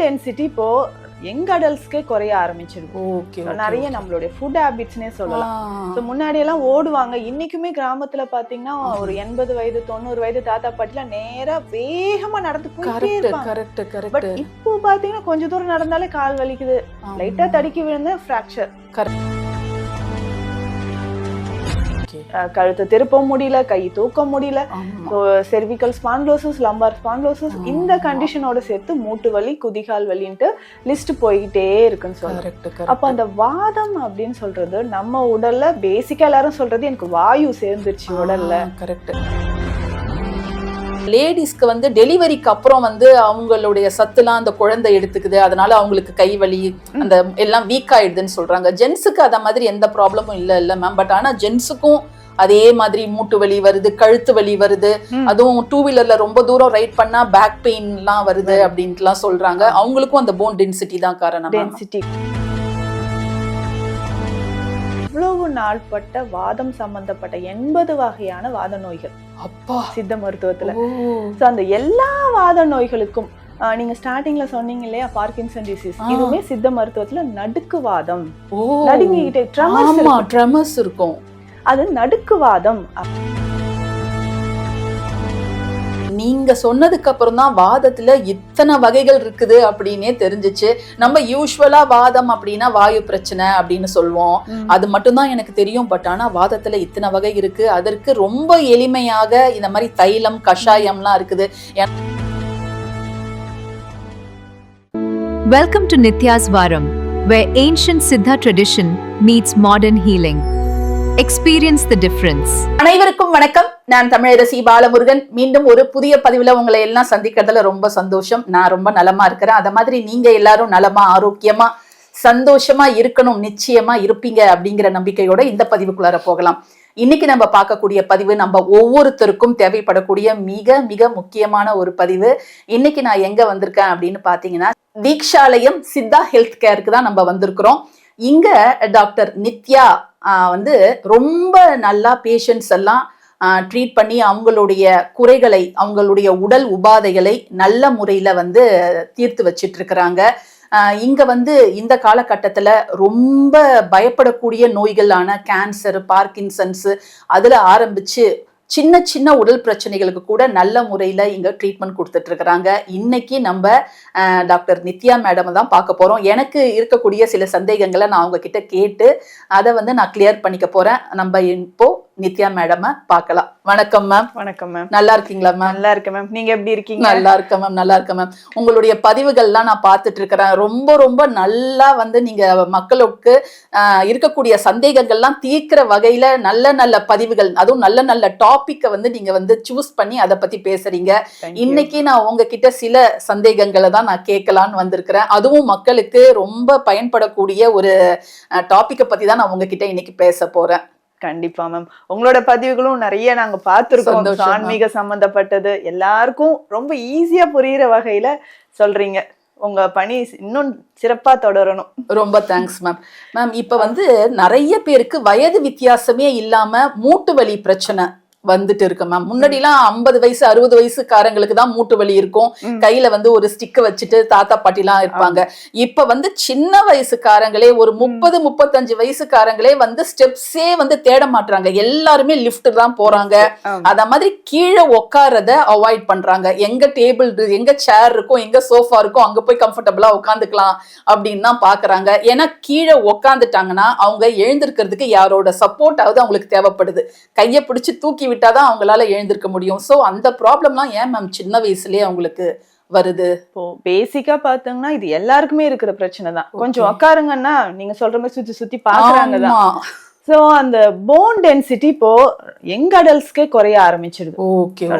Density இப்போ young அடல்ட்ஸ்க்கே குறைய ஆரம்பிச்சிருக்கு. நிறைய நம்மளுடைய ஃபுட் ஹேபிட்ஸ்னே சொல்லலாம். முன்னாடி எல்லாம் ஓடுவாங்க, இன்னைக்குமே கிராமத்துல பாத்தீங்கன்னா ஒரு 80 வயது 90 வயது தாத்தா பாட்டிலாம் நேரா வேகமா நடந்து போயிட்டே இருப்பாங்க. பட் இப்போ பாத்தீங்கன்னா கொஞ்ச தூரம் நடந்தாலே கால் வலிக்குது, லைட்டா தடுக்கி விழுந்த ஃப்ராக்சர், கழுத்தை திருப்ப முடியல, கை தூக்க முடியல, செர்விக்கல் ஸ்பான்லோசிஸ், லம்பார் ஸ்பான்லோசிஸ், இந்த கண்டிஷனோட சேர்த்து மூட்டு வலி, குதிகால் வலின்ட்டு லிஸ்ட் போய்கிட்டே இருக்குன்னு சொல்றாங்க. அப்ப அந்த வாதம் அப்படின்னு சொல்றது நம்ம உடல்ல பேசிக்கா எல்லாரும் சொல்றது எனக்கு வாயு சேர்ந்துருச்சு உடல்ல. கரெக்ட். லேடிஸ்க்கு வந்து டெலிவரிக்கு அப்புறம் வந்து அவங்களுடைய சத்துலாம் அந்த குழந்தை எடுத்துக்குது, அதனால அவங்களுக்கு கை வலி அந்த எல்லாம் வீக் ஆயிடுதுன்னு சொல்றாங்க. ஜென்ஸுக்கு அத மாதிரி எந்த ப்ராப்ளமும் இல்ல மேம். பட் ஆனா ஜென்ஸுக்கும் அதே மாதிரி மூட்டு வலி வருது, கழுத்து வலி வருது, அதுவும் 2 வீலர்ல ரொம்ப தூரம் ரைட் பண்ணா பேக் பெயின் எல்லாம் வருது அப்படின்ட்டுலாம் சொல்றாங்க. அவங்களுக்கும் அந்த போன் டென்சிட்டி தான் காரணம். டென்சிட்டி இவ்வளவு நாள்பட்ட வாதம் சம்பந்தப்பட்ட 80 வகையான வாத நோய்கள் அப்பா சித்த மருத்துவத்துல. அந்த எல்லா வாத நோய்களுக்கும் நீங்க ஸ்டார்டிங்ல சொன்னீங்க இல்லையா பார்க்கின்சன் டிசீஸ், இதுவுமே சித்த மருத்துவத்துல நடுக்கு வாதம், நடுங்கிட்டே ட்ரெமர்ஸ் இருக்கும், அது நடுக்கு வாதம். நீங்க சொன்னதுக்கு அப்புறம் தான் வாதத்துல இத்தனை வகைகள் இருக்குது அப்படின்னே தெரிஞ்சிச்சு. நம்ம யூஸ்வலா வாதம் அப்படின்னா வாயு பிரச்சனை அப்படின்னு சொல்லுவோம், அது மட்டும்தான் எனக்கு தெரியும். பட் ஆனா வாதத்துல இத்தனை வகை இருக்கு. அதற்கு ரொம்ப எளிமையாக இந்த மாதிரி தைலம், கஷாயம்லாம் இருக்குது. Welcome to Nitya's Varam, where ancient Siddha tradition meets modern healing. Experience the difference. அனைவருக்கும் வணக்கம். நான் தமிழரசி பாலமுருகன். மீண்டும் ஒரு புதிய பதிவுல உங்களை எல்லாம் சந்திக்கிறதுல ரொம்ப சந்தோஷம். நான் ரொம்ப நலமா இருக்கிறேன். அத மாதிரி நீங்க எல்லாரும் நலமா, ஆரோக்கியமா, சந்தோஷமா இருக்கணும், நிச்சயமா இருப்பீங்க அப்படிங்கிற நம்பிக்கையோட இந்த பதிவுக்குள்ளார போகலாம். இன்னைக்கு நம்ம பார்க்கக்கூடிய பதிவு நம்ம ஒவ்வொருத்தருக்கும் தேவைப்படக்கூடிய மிக மிக முக்கியமான ஒரு பதிவு. இன்னைக்கு நான் எங்க வந்திருக்கேன் அப்படின்னு பாத்தீங்கன்னா, தீக்ஷாலயம் சித்தா ஹெல்த் கேருக்கு தான் நம்ம வந்திருக்கிறோம். இங்க டாக்டர் நித்யா வந்து ரொம்ப நல்லா பேஷண்ட்ஸ் எல்லாம் ட்ரீட் பண்ணி அவங்களுடைய குறைகளை, அவங்களுடைய உடல் உபாதைகளை நல்ல முறையில வந்து தீர்த்து வச்சிட்டு இருக்கிறாங்க. இங்க வந்து இந்த காலகட்டத்துல ரொம்ப பயப்படக்கூடிய நோய்களான கேன்சர், பார்க்கின்சன்ஸ், அதுல ஆரம்பிச்சு சின்ன சின்ன உடல் பிரச்சனைகளுக்கு கூட நல்ல முறையில இங்க ட்ரீட்மெண்ட் கொடுத்துட்டு இருக்கிறாங்க. இன்னைக்கு நம்ம டாக்டர் நித்யா மேடம் தான் பார்க்க போறோம். எனக்கு இருக்கக்கூடிய சில சந்தேகங்களை நான் அவங்க கிட்ட கேட்டு அதை வந்து நான் கிளியர் பண்ணிக்க போறேன். நம்ம இப்போ நித்யா மேடம் பார்க்கலாம். வணக்கம் மேம். வணக்கம் மேம். நல்லா இருக்கீங்களா மேம்? நல்லா இருக்கேன் மேம். நீங்க எப்படி இருக்கீங்க? நல்லா இருக்கேன் மேம். நல்லா இருக்கேன் மேம். உங்களுடைய பதிவுகள்லாம் நான் பார்த்துட்டு இருக்கிறேன். ரொம்ப ரொம்ப நல்லா வந்து நீங்க மக்களுக்கு இருக்கக்கூடிய சந்தேகங்கள்லாம் தீர்க்கிற வகையில நல்ல நல்ல பதிவுகள், அதுவும் நல்ல நல்ல டாபிக்கை வந்து நீங்க வந்து சூஸ் பண்ணி அதை பத்தி பேசுறீங்க. இன்னைக்கு நான் உங்ககிட்ட சில சந்தேகங்களை தான் நான் கேட்கலான்னு வந்திருக்கிறேன். அதுவும் மக்களுக்கு ரொம்ப பயன்படக்கூடிய ஒரு டாபிக்கை பத்தி தான் நான் உங்ககிட்ட இன்னைக்கு பேச போறேன். கண்டிப்பா மேம். உங்களோட பதிவுகளும் நிறைய நாங்க பார்த்திருக்கோம். ஆன்மீக சம்பந்தப்பட்டது எல்லாருக்கும் ரொம்ப ஈஸியா புரியுற வகையில சொல்றீங்க. உங்க பணி இன்னும் சிறப்பா தொடரணும். ரொம்ப தேங்க்ஸ் மேம். மேம், இப்ப வந்து நிறைய பேருக்கு வயது வித்தியாசமே இல்லாம மூட்டு வலி பிரச்சனை வந்துட்டு இருக்கு மேம். முன்னாடி எல்லாம் 50 வயசு 60 வயசுக்காரங்களுக்கு தான் மூட்டு வலி இருக்கும். கையில வந்து ஒரு ஸ்டிக் வச்சுட்டு தாத்தா பாட்டி எல்லாம் இருப்பாங்க. இப்ப வந்து சின்ன வயசுக்காரங்களே, ஒரு 30-35 வயசுக்காரங்களே வந்து ஸ்டெப்ஸே வந்து தேட மாட்டாங்க. எல்லாருமே லிஃப்ட் தான் போறாங்க. அத மாதிரி கீழே உட்காரத அவாய்ட் பண்றாங்க. எங்க டேபிள், எங்க சேர் இருக்கும், எங்க சோஃபா இருக்கும், அங்க போய் கம்ஃபர்டபுளா உட்காந்துக்கலாம் அப்படின்னு தான் பாக்குறாங்க. ஏன்னா கீழே உட்காந்துட்டாங்கன்னா அவங்க எழுந்திருக்கிறதுக்கு யாரோட சப்போர்ட்டாவது அவங்களுக்கு தேவைப்படுது. கையை பிடிச்சு தூக்கி விட்டாதான் அவங்களால எழுந்திருக்க முடியும். சோ அந்த ப்ராப்ளம்லாம் ஏன் மேம் சின்ன வயசுலயே அவங்களுக்கு வருது? இப்போ பேசிக்கா பாத்தீங்கன்னா இது எல்லாருக்குமே இருக்கிற பிரச்சனை தான். கொஞ்சம் உட்காருங்கன்னா நீங்க சொல்ற மாதிரி சுத்தி சுத்தி பாக்குறாங்கதான். சோ அந்த போன் டென்சிட்டி இப்போ யங் அடல்ட்ஸ்க்கே குறைய ஆரம்பிச்சிருது.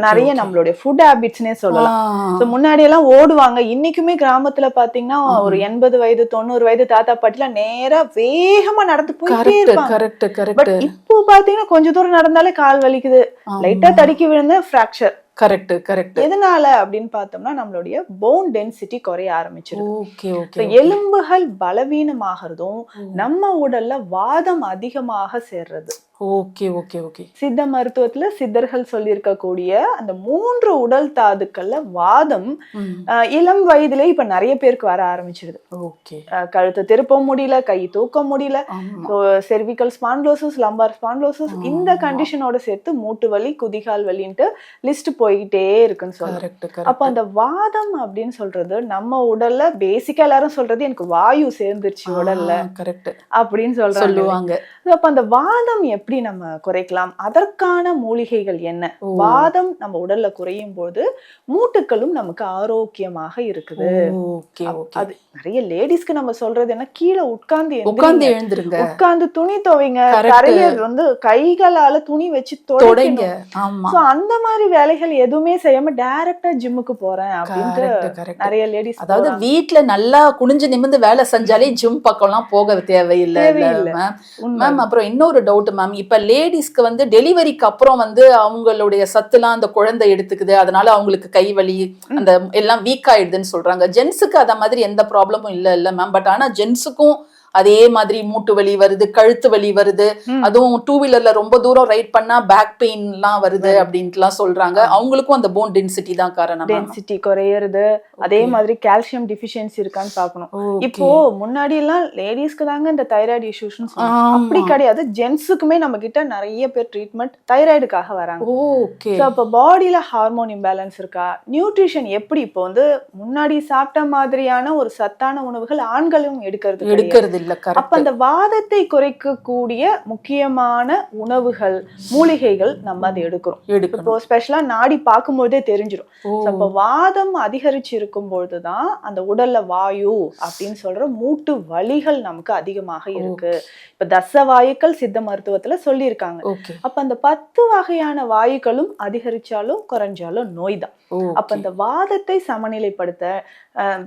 நிறைய நம்மளுடைய ஃபுட் ஹேபிட்ஸ்னே சொல்லலாம். முன்னாடி எல்லாம் ஓடுவாங்க, இன்னைக்குமே கிராமத்துல பாத்தீங்கன்னா ஒரு 80 வயது 90 வயது தாத்தா பாட்டிலாம் நேரா வேகமா நடந்து போயிட்டே இருப்பாங்க. பட் இப்போ பாத்தீங்கன்னா கொஞ்ச தூரம் நடந்தாலே கால் வலிக்குது, லைட்டா தடுக்கி விழுந்த ஃப்ராக்சர். Correct correct. எதனால அப்படின்னு பார்த்தோம்னா நம்மளுடைய போன் டென்சிட்டி குறைய ஆரம்பிச்சிருக்கு. எலும்புகள் பலவீனமாகிறதும் நம்ம உடல்ல வாதம் அதிகமாக சேர்றது. Okay okay okay. சித்த மருத்துவத்துல சித்தர்கள் சொல்லியிருக்கக்கூடிய அந்த 3 உடல் தாதுக்கள்ல வாதம் இளம் வயதிலே இப்ப நிறைய பேருக்கு வர ஆரம்பிச்சிடுது. ஓகே. கழுத்தை திருப்ப முடியல, கை தூக்க முடியல, செர்விக்கல் ஸ்பான்லோசிஸ், லம்பார் ஸ்பான்லோசிஸ், இந்த கண்டிஷனோட சேர்த்து மூட்டு வலி, குதிகால் வலின்ட்டு லிஸ்ட் போய்கிட்டே இருக்குன்னு சொல்றாங்க. அப்ப அந்த வாதம் அப்படின்னு சொல்றது நம்ம உடல்ல பேசிக்கா எல்லாரும் சொல்றது எனக்கு வாயு சேர்ந்துருச்சு உடல்ல அப்படின்னு சொல்றாங்க. அப்ப அந்த வாதம் எப்படி நம்ம குறைக்கலாம், அதற்கான மூலிகைகள் என்ன? வாதம் நம்ம உடல்ல குறையும் போது மூட்டுக்களும் நமக்கு ஆரோக்கியமாக இருக்குது. அது நிறைய லேடிஸ்க்கு நம்ம சொல்றது என்ன, கீழே உட்கார்ந்து எழுந்துருங்க, உட்கார்ந்து துணி துவைங்க, நிறைய வந்து கைகளால துணி வச்சு தொடங்க. அந்த மாதிரி வேலைகள் எதுவுமே செய்யாம டைரக்டா ஜிம்முக்கு போறேன் அப்படின்ட்டு நிறைய லேடிஸ், அதாவது வீட்டுல நல்லா குனிஞ்சு நிமிர்ந்து வேலை செஞ்சாலே ஜிம் பக்கம் எல்லாம் போக தேவையில்லை மேம். அப்புறம் இன்னொரு டவுட் மேம், இப்ப லேடிஸ்க்கு வந்து டெலிவரிக்கு அப்புறம் வந்து அவங்களுடைய சத்துலாம் அந்த குழந்தை எடுத்துக்குது, அதனால அவங்களுக்கு கை வலி அந்த எல்லாம் வீக் ஆயிடுதுன்னு சொல்றாங்க. ஜென்ஸுக்கு அத மாதிரி எந்த ப்ராப்ளமும் இல்ல மேம். பட் ஆனா ஜென்ஸுக்கும் அதே மாதிரி மூட்டு வலி வருது, கழுத்து வலி வருது, அதுவும் 2 வீலர்ல ரொம்ப தூரம் ரைட் பண்ணா பேக் பெயின் எல்லாம் வருது அப்படின்ட்டுலாம் சொல்றாங்க. அவங்களுக்கும் அந்த போன் டென்சிட்டி தான் காரணம். டென்சிட்டி குறையிறது, அதே மாதிரி கால்சியம் டிஃபிஷியன்சி இருக்கான்னு பாக்கணும். இப்போ முன்னாடி எல்லாம் லேடிஸ்க்கு தாங்க இந்த தைராய்டு இஷ்யூஸ், அப்படி கிடையாது, ஜென்ஸுக்குமே நம்ம கிட்ட நிறைய பேர் ட்ரீட்மெண்ட் தைராய்டுக்காக வராங்க. அப்ப பாடியில ஹார்மோன் இம்பேலன்ஸ் இருக்கா, நியூட்ரிஷன் எப்படி, இப்போ வந்து முன்னாடி சாப்பிட்ட மாதிரியான ஒரு சத்தான உணவுகள் ஆண்களும் எடுக்கிறது. அப்ப அந்த வாதத்தை குறைக்கக்கூடிய முக்கியமான உணவுகள், மூலிகைகள் நம்ம அதை எடுக்கிறோம். இப்போ ஸ்பெஷலா நாடி பார்க்கும்போதே தெரிஞ்சிடும். அப்ப வாதம் அதிகரிச்சு இருக்கும் பொழுதுதான் அந்த உடல்ல வாயு அப்படின்னு சொல்ற மூட்டு வலிகள் நமக்கு அதிகமாக இருக்கு. இப்ப தச வாயுக்கள் சித்த மருத்துவத்துல சொல்லியிருக்காங்க. அப்ப அந்த 10 வகையான வாயுக்களும் அதிகரிச்சாலும் குறைஞ்சாலும் நோய் தான். அப்ப அந்த வாதத்தை சமநிலைப்படுத்த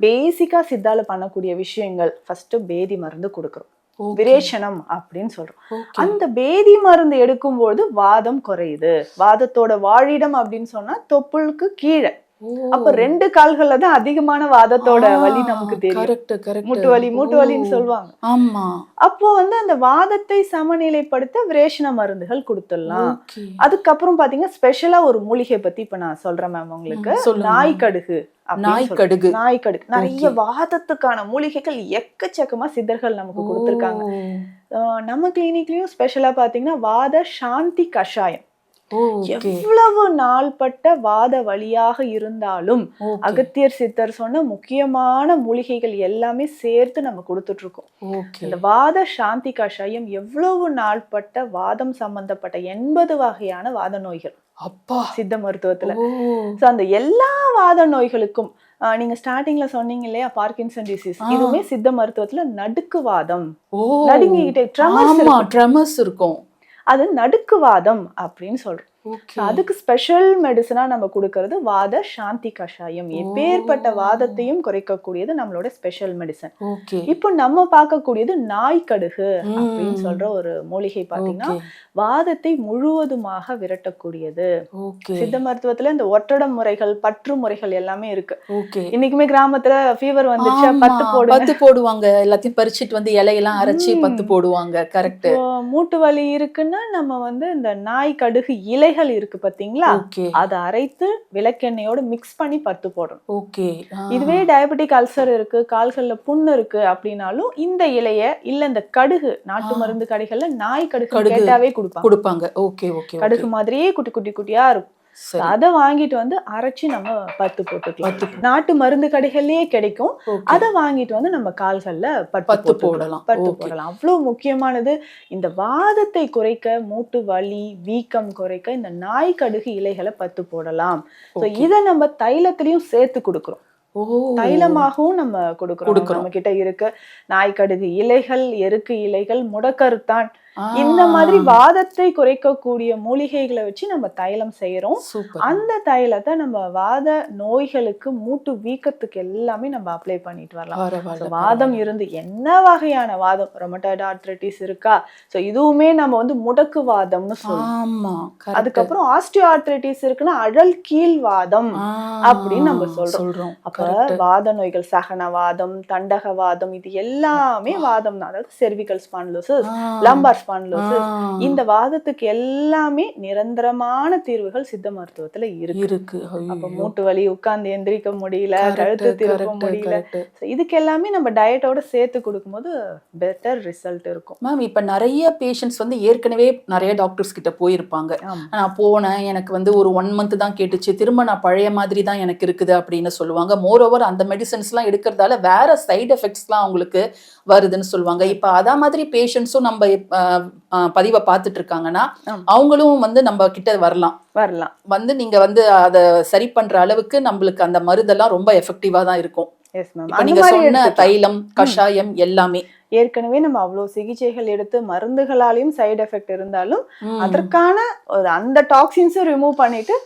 பேசிக்கா சித்தால பண்ணக்கூடிய விஷயங்கள், ஃபர்ஸ்ட் பேதி மருந்து கொடுக்கிறோம், விரேஷனம் அப்படின்னு சொல்றோம். அந்த பேதி மருந்து எடுக்கும்போது வாதம் குறையுது. வாதத்தோட வாழிடம் அப்படின்னு சொன்னா தொப்புளுக்கு கீழே. அப்ப 2 கால்கள்ல தான் அதிகமான வாதத்தோட வலி நமக்கு தெரியும். மூட்டு வலின்னு சொல்லுவாங்க. அப்போ வந்து அந்த வாதத்தை சமநிலைப்படுத்த விரேஷன மருந்துகள் கொடுத்துடலாம். அதுக்கப்புறம் பாத்தீங்கன்னா ஸ்பெஷலா ஒரு மூலிகை பத்தி இப்ப நான் சொல்றேன் மேம் உங்களுக்கு. நாய்க்கடுகு. நாய்க்கடுகு நிறைய வாதத்துக்கான மூலிகைகள் எக்கச்சக்கமா சித்தர்கள் நமக்கு கொடுத்திருக்காங்க. நம்ம கிளினிக்லயும் ஸ்பெஷலா பாத்தீங்கன்னா வாத சாந்தி கஷாயம். எவ்வளவு நாள்பட்ட வாத வலியாக இருந்தாலும் அகத்தியர் சித்தர் சொன்ன முக்கியமான மூலிகைகள் எல்லாமே சேர்த்து நம்ம கொடுத்துட்டு இருக்கோம். இந்த வாத சாந்தி கஷாயம் எவ்வளவு நாள்பட்ட வாதம் சம்பந்தப்பட்ட 80 வகையான வாத நோய்கள் சித்த மருத்துவத்துல. அந்த எல்லா வாத நோய்களுக்கும் நீங்க ஸ்டார்டிங்ல சொன்னீங்க இல்லையா, பார்க்கின்சன் டிசீஸ், இதுவுமே சித்த மருத்துவத்துல நடுக்குவாதம், நடுங்கிட்டே ட்ரெமர்ஸ் இருக்கும், அது நடுக்குவாதம் அப்படின்னு சொல்றோம். அதுக்கு ஸ்பெஷல் மெடிசனா நம்ம கொடுக்கறது வாத சாந்தி கஷாயம். எப்பேற்பட்ட வாதத்தையும் குறைக்கக்கூடியது நம்மளோட ஸ்பெஷல் மெடிசன். இப்போ நம்ம பார்க்கக்கூடியது நாய்க்கடுகு அப்படின்னு சொல்ற ஒரு மூலிகை. பாத்தீங்கன்னா வாதத்தை முழுவதுமாக விரட்டக்கூடியது. சித்த மருத்துவத்துல இந்த ஒற்றடம் முறைகள், பற்று முறைகள் எல்லாமே இருக்கு. இன்னைக்குமே கிராமத்துல ஃபீவர் வந்துச்சா பத்து போடுவாங்க, எல்லாத்தையும் பறிச்சுட்டு வந்து இலையெல்லாம் அரைச்சி பத்து போடுவாங்க. கரெக்ட். மூட்டு வலி இருக்குன்னா நம்ம வந்து இந்த நாய்க்கடுகு இலை இருக்கு பாத்தீங்களா, அதை அரைத்து விளக்கெண்ணெயோட மிக்ஸ் பண்ணி பத்து போடணும். இதுவே டயபெட்டிக் அல்சர் இருக்கு, கால்கள்ல புண்ணு இருக்கு அப்படின்னாலும் இந்த இலைய இல்ல இந்த கடுகு, நாட்டு மருந்து கடைகள்ல நாய் கடுகு கேட்டாவே கொடுப்பாங்க. கடுகு மாதிரியே குட்டி குட்டி குட்டியா இருக்கும். அதை வாங்கிட்டு வந்து அரைச்சு நம்ம பத்து போட்டுக்கலாம். நாட்டு மருந்து கடைகள்லயே கிடைக்கும். அதை வாங்கிட்டு வந்து நம்ம கால்கள்ல பத்து போடலாம். அவ்வளவு முக்கியமானது. இந்த வாதத்தை குறைக்க, மூட்டு வலி வீக்கம் குறைக்க இந்த நாய்க்கடுகு இலைகளை பத்து போடலாம். இதை நம்ம தைலத்திலையும் சேர்த்து கொடுக்கிறோம். தைலமாகவும் நம்ம கொடுக்கிறோம். நம்ம கிட்ட இருக்கு நாய்க்கடுகு இலைகள், எருக்கு இலைகள், முடக்கருத்தான், இந்த மாதிரி வாதத்தை குறைக்கக்கூடிய மூலிகைகளை வச்சு நம்ம தைலம் செய்யறோம். அந்த தைலத்தை நம்ம வாத நோய்களுக்கு, மூட்டு வீக்கத்துக்கு எல்லாமே நம்ம அப்ளை பண்ணிட்டு வரலாம். வாதம் இருந்து என்ன வகையான வாதம், ரொமட்டாய்டு ஆர்த்ரைட்டிஸ் இருக்கா, சோ இதுவுமே நம்ம வந்து முடக்கு வாதம்னு சொல்றோம். அதுக்கப்புறம் ஆஸ்டியோ ஆர்த்ரைட்டிஸ் இருக்குன்னா அழல் கீழ் வாதம் அப்படின்னு நம்ம சொல்றோம். அப்ப வாத நோய்கள், சகனவாதம், தண்டகவாதம், இது எல்லாமே வாதம் தான். அதாவது செர்விக்கல் ஸ்பான்லோசிஸ், லம்பார் ஸ்பான்லோசிஸ், இந்த வாதத்துக்கு எல்லாமே நிரந்தரமான தீர்வுகள் சித்த மருத்துவத்துல இருக்கு. அப்ப மூட்டு வலி, உட்கார்ந்து எந்திரிக்க முடியல, கழுத்து திருப்ப முடியல, இதுக்கு எல்லாமே நம்ம டயட்டோட சேர்த்து கொடுக்கும்போது பெட்டர் ரிசல்ட் இருக்கும். மேம் இப்ப நிறைய பேஷண்ட்ஸ் வந்து ஏற்கனவே நிறைய டாக்டர்ஸ் கிட்ட போயிருப்பாங்க. நான் போனேன், எனக்கு வந்து ஒரு 1 month தான் கேட்டுச்சு, திரும்ப நான் பழைய மாதிரி தான் எனக்கு இருக்குது அப்படின்னு சொல்லுவாங்க. மோர் ஓவர் அந்த மெடிசன்ஸ் எல்லாம் எடுக்கிறதால வேற சைடு எஃபெக்ட்ஸ்லாம் அவங்களுக்கு வருதுன்னு சொல்லுவாங்க. இப்ப அதே மாதிரி பேஷண்ட்ஸும் நம்ம பதிவை பார்த்துட்டு இருக்காங்கன்னா அவங்களும் வந்து நம்ம கிட்ட வரலாம் வந்து நீங்க வந்து அதை சரி பண்ற அளவுக்கு நம்மளுக்கு அந்த மருந்தெல்லாம் ரொம்ப எஃபெக்டிவா தான் இருக்கும். நீங்க சொன்ன தைலம், கஷாயம் எல்லாமே ஏற்கனவே நம்ம அவ்வளவு சிகிச்சைகள் எடுத்து மருந்துகளாலையும் சைடு எஃபெக்ட் இருந்தாலும் அதற்கான அந்த டாக்ஸின்ஸும் ரிமூவ் பண்ணிட்டு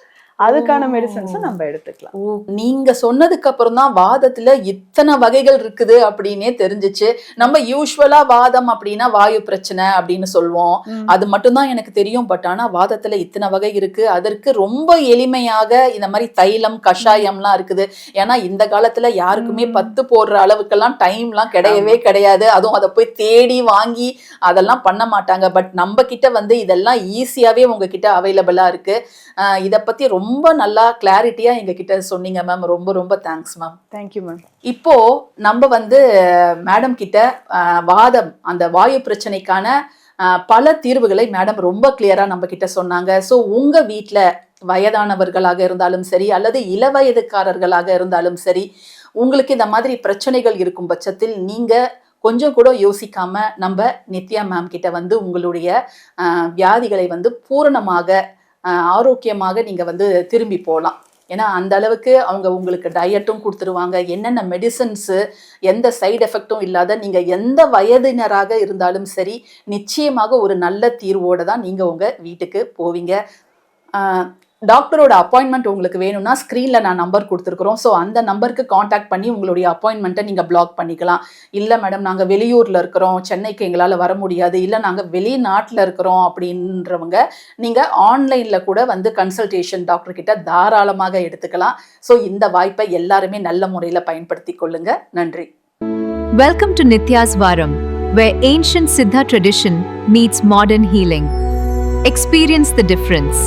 அதுக்கான மெடிசன்ஸும் நம்ம எடுத்துக்கலாம். நீங்க சொன்னதுக்கு அப்புறம் தான் வாதத்துல இத்தனை வகைகள் இருக்குது அப்படின்னே தெரிஞ்சிச்சு. நம்ம யூஸ்வலா வாதம் அப்படின்னா வாயு பிரச்சனை அப்படின்னு சொல்லுவோம், அது மட்டும்தான் எனக்கு தெரியும். பட் ஆனா வாதத்துல இத்தனை வகை இருக்கு. அதற்கு ரொம்ப எளிமையாக இந்த மாதிரி தைலம், கஷாயம்லாம் இருக்குது. ஏன்னா இந்த காலத்துல யாருக்குமே 10 போடுற அளவுக்கெல்லாம் டைம்லாம் கிடையவே கிடையாது. அதுவும் அதை போய் தேடி வாங்கி அதெல்லாம் பண்ண மாட்டாங்க. பட் நம்ம கிட்ட வந்து இதெல்லாம் ஈஸியாவே உங்ககிட்ட அவைலபிளா இருக்கு. இதை பத்தி ரொம்ப நல்லா கிளாரிட்டியா எங்க கிட்ட சொன்னீங்க மேம். ரொம்ப ரொம்ப தேங்க்ஸ் மேம். Thank you ma'am. இப்போ நம்ம வந்து மேடம் கிட்ட வாதம், அந்த வாயு பிரச்சனைக்கான பல தீர்வுகளை மேடம் ரொம்ப கிளியரா நம்ம கிட்ட சொன்னாங்க. ஸோ உங்க வீட்டில் வயதானவர்களாக இருந்தாலும் சரி அல்லது இளவயதுக்காரர்களாக இருந்தாலும் சரி, உங்களுக்கு இந்த மாதிரி பிரச்சனைகள் இருக்கும் பட்சத்தில் நீங்க கொஞ்சம் கூட யோசிக்காம நம்ம நித்யா மேம் கிட்ட வந்து உங்களுடைய வியாதிகளை வந்து பூரணமாக ஆரோக்கியமாக நீங்க வந்து திரும்பி போகலாம். ஏன்னா அந்த அளவுக்கு அவங்க உங்களுக்கு டயட்டும் கொடுத்துருவாங்க, என்னென்ன மெடிசன்ஸு, எந்த சைடு எஃபெக்டும் இல்லாத, நீங்க எந்த வயதினராக இருந்தாலும் சரி நிச்சயமாக ஒரு நல்ல தீர்வோடு தான் நீங்க உங்க வீட்டுக்கு போவீங்க. டாக்டரோட அப்பாயின்மெண்ட் உங்களுக்கு வேணும்னா ஸ்க்ரீனில் நான் நம்பர் கொடுத்துருக்குறோம். ஸோ அந்த நம்பருக்கு காண்டாக்ட் பண்ணி உங்களுடைய அப்பாயின்மெண்ட்டை நீங்கள் பிளாக் பண்ணிக்கலாம். இல்லை மேடம் நாங்கள் வெளியூரில் இருக்கிறோம், சென்னைக்கு எங்களால் வர முடியாது, இல்லை நாங்கள் வெளிநாட்டில் இருக்கிறோம் அப்படின்றவங்க நீங்கள் ஆன்லைனில் கூட வந்து கன்சல்டேஷன் டாக்டர்கிட்ட தாராளமாக எடுத்துக்கலாம். ஸோ இந்த வாய்ப்பை எல்லாருமே நல்ல முறையில் பயன்படுத்தி கொள்ளுங்க. நன்றி. Welcome to Nitya's Varam, where ancient Siddha tradition meets modern healing. Experience the difference.